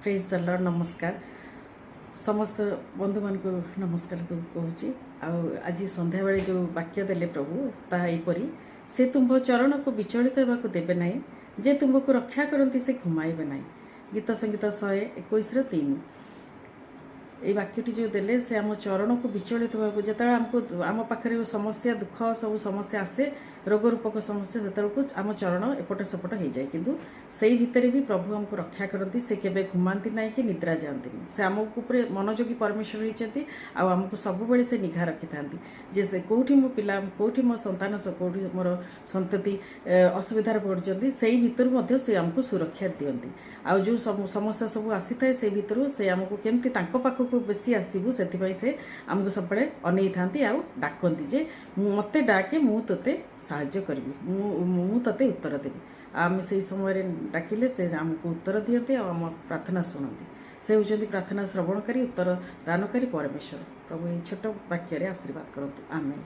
Praise the Lord. नमस्कार समस्त बंधु मान को नमस्कार कहूँ। आज संध्या बेले जो वाक्य देले प्रभु ताहा एपरी से तुम चरण को विचलित होगा देवे ना, जे तुमको रक्षा करती से घुमाइबे ना। गीत संगीत 121:3 ये वाक्यटी जो देले से आम चरण को विचलित होगा जो आमको आम पाखे समस्या दुख सब समस्या आसे रोग रूपक समस्या से आम चरण एपट सेपट हो जाए, किंतु से भितर भी प्रभु आमको रक्षा करती से केवे घुमाती ना कि निद्रा जाती से आम ऊपर मनोयोगी परमेश्वर होती आमको सब बेले से निघा रखी था जे से कौटी मो पिला कौटी मो संतान कौटी मोर संतति असुविधार पड़ते से भितर से आमको सुरक्षा दियंती। आ जो समस्या सब आसी थाए से भितर से आमको केमती पाखक बेसी आसबू से आमको सब अनै था डाकती जे मते डाके मु तोते साहाय्य करी मु तते उत्तर देवी। आम से समय डाकिले से आमको उत्तर दियंते आम प्रार्थना शुणती। से होती प्रार्थना श्रवणकारी उत्तर दानकारी परमेश्वर। प्रभु ये छोट वाक्य आशीर्वाद करतु। आमेन।